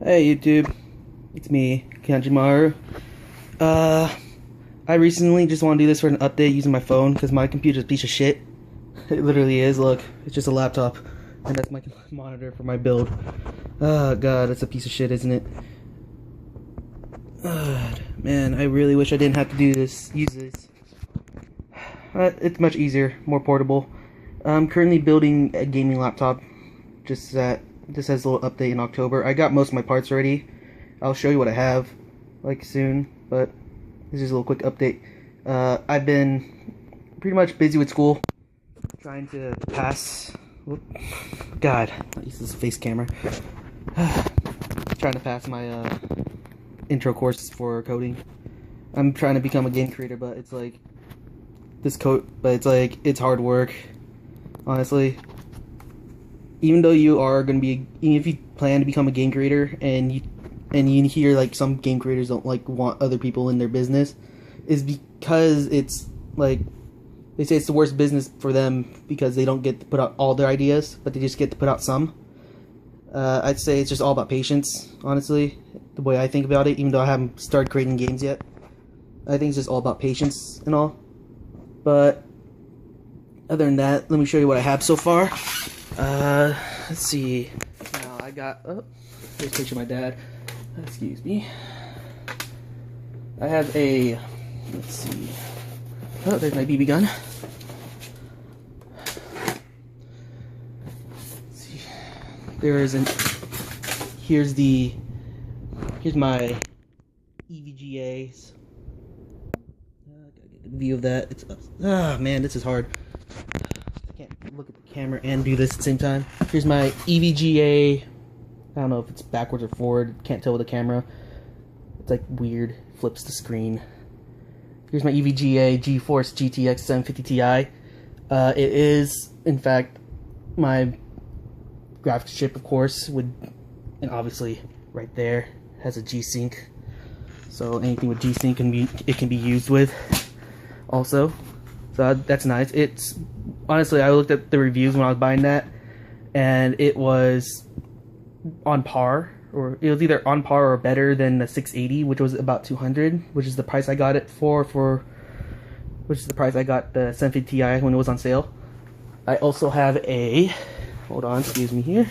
Hey YouTube, it's me, Kanjimaru. I recently just want to do this for an update using my phone because my computer's a piece of shit. It literally is. Look, it's just a laptop, and that's my monitor for my build. Oh god, that's a piece of shit, isn't it? Man, I really wish I didn't have to use this. It's much easier, more portable. I'm currently building a gaming laptop. Just that this has a little update in October. I got most of my parts already. I'll show you what I have like soon, but this is a little quick update. I've been pretty much busy with school, trying to pass. God, I use this face camera. Trying to pass my intro courses for coding. I'm trying to become a game creator, but it's like it's hard work, honestly. Even though you are going to be, even if you plan to become a game creator, and you hear like some game creators don't like want other people in their business, is because it's like they say it's the worst business for them because they don't get to put out all their ideas, but they just get to put out some. I'd say it's just all about patience, honestly, the way I think about it, even though I haven't started creating games yet. I think it's just all about patience and all. But other than that, let me show you what I have so far. Let's see. Now I got, here's a picture of my dad. Excuse me. I have a, let's see. Oh, there's my BB gun. Let's see. Here's my EVGAs. Gotta get a view of that. It's, man, this is hard. I can't look at the camera and do this at the same time. Here's my EVGA. I don't know if it's backwards or forward. Can't tell with the camera. It's like weird. Flips the screen. Here's my EVGA GeForce GTX 750 Ti. It is, in fact, my graphics chip, of course, and obviously right there has a G-Sync. So anything with G-Sync can be used with. Also, so that's nice. It's honestly, I looked at the reviews when I was buying that, and it was on par, or it was either on par or better than the 680, which was about 200, which is the price I got it which is the price I got the 750 Ti when it was on sale. I also have a, hold on, excuse me here,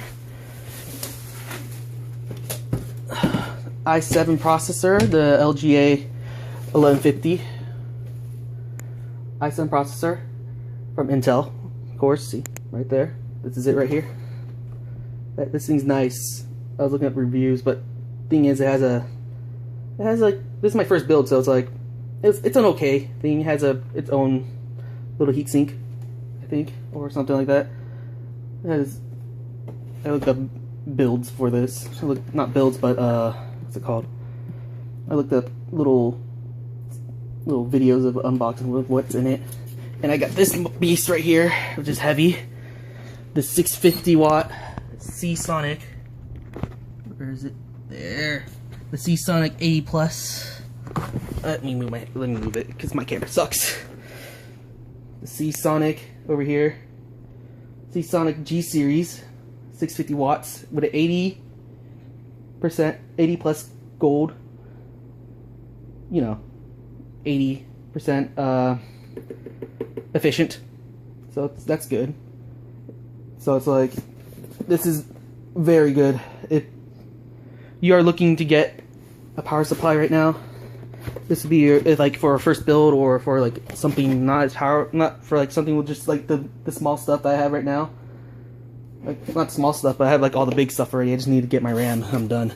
i7 processor, the LGA 1150 i7 processor from Intel, of course. See right there, this is it right here. This thing's nice. I was looking up reviews, but thing is, it has like, this is my first build, so it's like it's an okay thing. It has its own little heatsink, I think, or something like that. I looked up builds for this. Not builds, but what's it called? I looked up little videos of unboxing with what's in it, and I got this beast right here, which is heavy. The 650 watt Seasonic. Where is it? There. The Seasonic 80 Plus. Let me move it because my camera sucks. The Seasonic over here. Seasonic G series, 650 watts with an 80 plus gold. You know, 80% efficient. So that's good. So it's like, this is very good. If you are looking to get a power supply right now, this would be your, like, for a first build, or for like something not for like something with just like the small stuff that I have right now. Like, not small stuff, but I have like all the big stuff already. I just need to get my RAM. I'm done.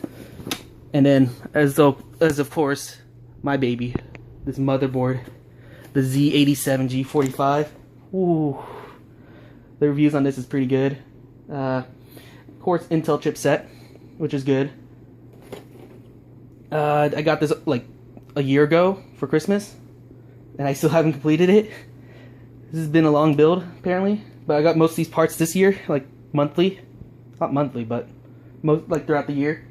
And then, as of course, my baby, this motherboard, the Z87 G45. Ooh, the reviews on this is pretty good. Of course, Intel chipset, which is good. I got this like a year ago for Christmas, and I still haven't completed it. This has been a long build, apparently, but I got most of these parts this year, like monthly. Not monthly, but like throughout the year.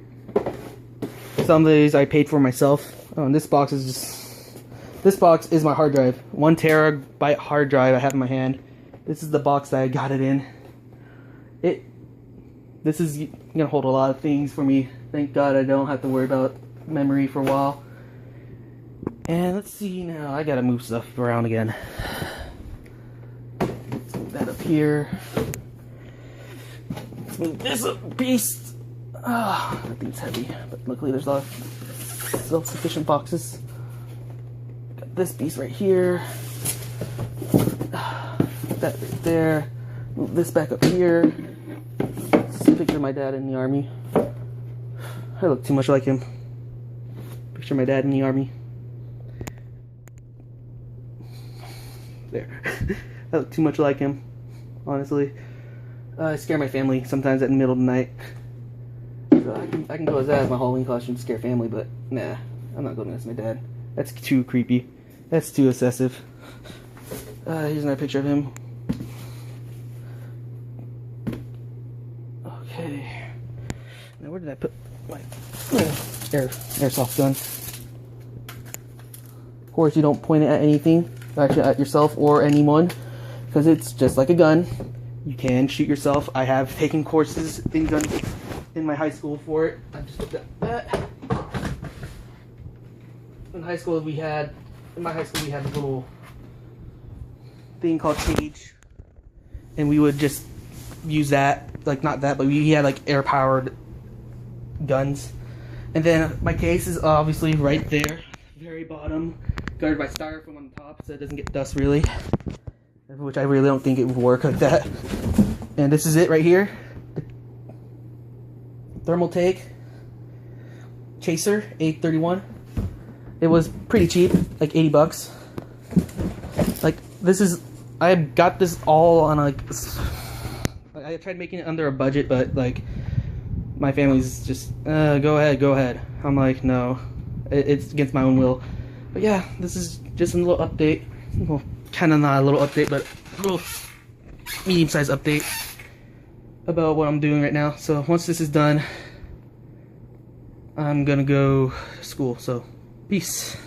Some of these I paid for myself. Oh, and this box is my hard drive. 1 terabyte hard drive I have in my hand. This is the box that I got it in. this is gonna hold a lot of things for me. Thank God I don't have to worry about memory for a while. And let's see now, I gotta move stuff around again. Put that up here. Let's move this up, beast. Ah, that thing's heavy, but luckily there's a lot of self-sufficient boxes. Got this piece right here. Put that right there. Move this back up here. This is a picture of my dad in the army. I look too much like him. Picture of my dad in the army. There. I look too much like him, honestly. I scare my family sometimes at the middle of the night. So I can go as that as my Halloween costume to scare family, but nah, I'm not going as my dad. That's too creepy. That's too excessive. Here's another picture of him. Okay. Now where did I put my airsoft gun? Of course, you don't point it at anything. Actually, at yourself or anyone, because it's just like a gun. You can shoot yourself. I have taken courses in gun in my high school for it. I just looked at that. In high school, we had a little thing called cage, and we would just use that, like not that, but we had like air-powered guns. And then my case is obviously right there, very bottom, guarded by styrofoam on the top, so it doesn't get dust really. Which I really don't think it would work like that. And this is it right here. The thermal take Chaser 831. It was pretty cheap, like 80 bucks. Like this is, I got this all on like, I tried making it under a budget, but like my family's just, go ahead. I'm like, no, it's against my own will. But yeah, this is just a little update. Well, kind of not a little update, but a little medium-sized update about what I'm doing right now. So once this is done, I'm gonna go to school. So peace.